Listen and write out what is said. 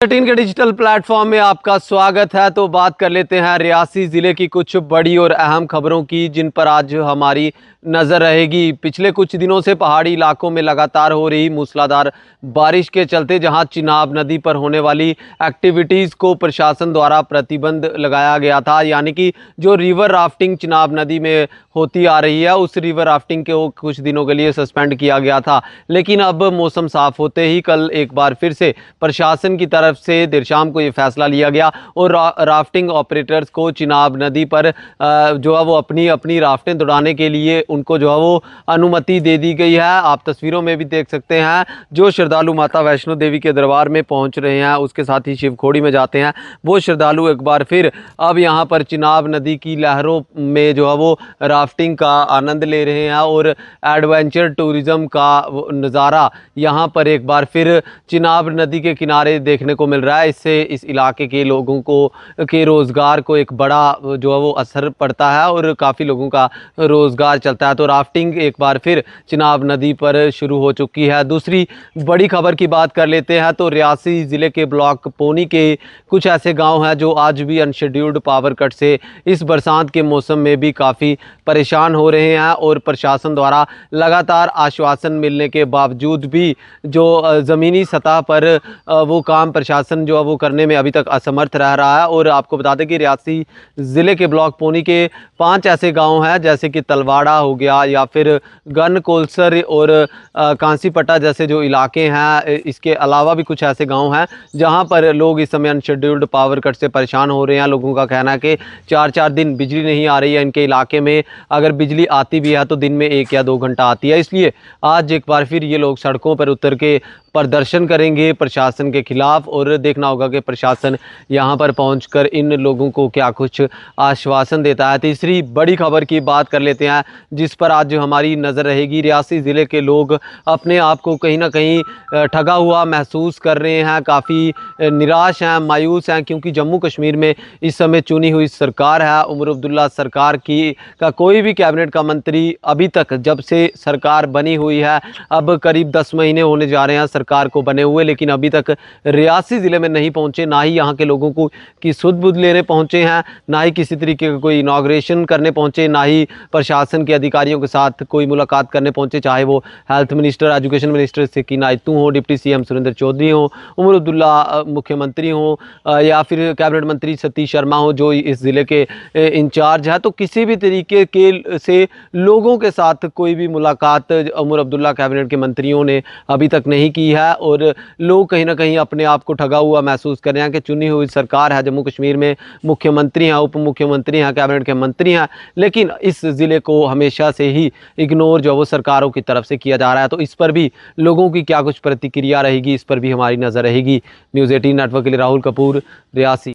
13 के digital platform में आपका स्वागत है। तो बात कर लेते हैं रियासी ज़िले की कुछ बड़ी और अहम खबरों की, जिन पर आज हमारी नज़र रहेगी। पिछले कुछ दिनों से पहाड़ी इलाकों में लगातार हो रही मूसलाधार बारिश के चलते जहां चिनाब नदी पर होने वाली एक्टिविटीज़ को प्रशासन द्वारा प्रतिबंध लगाया गया था, यानी कि जो रिवर राफ्टिंग चिनाब नदी में होती आ रही है, उस रिवर राफ्टिंग को कुछ दिनों के लिए सस्पेंड किया गया था। लेकिन अब मौसम साफ होते ही कल एक बार फिर से प्रशासन की तरफ से देर शाम को ये फैसला लिया गया और राफ्टिंग ऑपरेटर्स को चिनाब नदी पर जो है वो अपनी अपनी राफ्टें दौड़ाने के लिए उनको जो है वो अनुमति दे दी गई है। आप तस्वीरों में भी देख सकते हैं, जो श्रद्धालु माता वैष्णो देवी के दरबार में पहुंच रहे हैं, उसके साथ ही शिवखोड़ी में जाते हैं, वो श्रद्धालु एक बार फिर अब यहां पर चिनाब नदी की लहरों में जो है वो राफ्टिंग का आनंद ले रहे हैं और एडवेंचर टूरिज्म का नज़ारा यहां पर एक बार फिर चिनाब नदी के किनारे देखने को मिल रहा है। इससे इस इलाके के लोगों को के रोज़गार को एक बड़ा जो है वो असर पड़ता है और काफ़ी लोगों का रोज़गार चलता है। तो राफ्टिंग एक बार फिर चिनाब नदी पर शुरू हो चुकी है। दूसरी बड़ी खबर की बात कर लेते हैं तो रियासी ज़िले के ब्लॉक पोनी के कुछ ऐसे गांव हैं जो आज भी अनशेड्यूल्ड पावर कट से इस बरसात के मौसम में भी काफ़ी परेशान हो रहे हैं और प्रशासन द्वारा लगातार आश्वासन मिलने के बावजूद भी जो ज़मीनी सतह पर वो काम प्रशासन जो है वो करने में अभी तक असमर्थ रह रहा है। और आपको बता दें कि रियासी ज़िले के ब्लॉक पोनी के 5 ऐसे गांव हैं, जैसे कि तलवाड़ा हो गया या फिर गन कोलसर और कांसीपट्टा जैसे जो इलाके हैं। इसके अलावा भी कुछ ऐसे गांव हैं जहां पर लोग इस समय अनशेड्यूल्ड पावर कट से परेशान हो रहे हैं। लोगों का कहना है कि 4-4 दिन बिजली नहीं आ रही है इनके इलाके में। अगर बिजली आती भी है तो दिन में 1 या 2 घंटा आती है। इसलिए आज एक बार फिर ये लोग सड़कों पर उतर के प्रदर्शन करेंगे प्रशासन के खिलाफ और देखना होगा कि प्रशासन यहां पर पहुंचकर इन लोगों को क्या कुछ आश्वासन देता है। तीसरी बड़ी खबर की बात कर लेते हैं, जिस पर आज जो हमारी नज़र रहेगी। रियासी ज़िले के लोग अपने आप को कहीं ना कहीं ठगा हुआ महसूस कर रहे हैं, काफ़ी निराश हैं, मायूस हैं, क्योंकि जम्मू कश्मीर में इस समय चुनी हुई सरकार है। उमर अब्दुल्ला सरकार का कोई भी कैबिनेट का मंत्री अभी तक, जब से सरकार बनी हुई है, अब करीब 10 महीने होने जा रहे हैं सरकार को बने हुए, लेकिन अभी तक रियासी ज़िले में नहीं पहुंचे, ना ही यहाँ के लोगों को की सुध बुध लेने पहुंचे हैं, ना ही किसी तरीके का कोई इनाग्रेशन करने पहुंचे, ना ही प्रशासन के अधिकारियों के साथ कोई मुलाकात करने पहुंचे, चाहे वो health minister, education minister Sakina Itoo हो, डिप्टी सीएम सुरेंद्र चौधरी हो, उमर अब्दुल्ला मुख्यमंत्री हो या फिर कैबिनेट मंत्री सतीश शर्मा हो जो इस ज़िले के इंचार्ज है। तो किसी भी तरीके के से लोगों के साथ कोई भी मुलाकात उमर अब्दुल्ला कैबिनेट के मंत्रियों ने अभी तक नहीं की है और लोग कहीं ना कहीं अपने आप को ठगा हुआ महसूस कर रहे हैं कि चुनी हुई सरकार है जम्मू कश्मीर में, मुख्यमंत्री हैं, उप मुख्यमंत्री हैं, कैबिनेट के मंत्री हैं, लेकिन इस ज़िले को हमेशा से ही इग्नोर जो वो सरकारों की तरफ से किया जा रहा है। तो इस पर भी लोगों की क्या कुछ प्रतिक्रिया रहेगी, इस पर भी हमारी नज़र रहेगी। न्यूज़ 18 नेटवर्क के लिए राहुल कपूर, रियासी।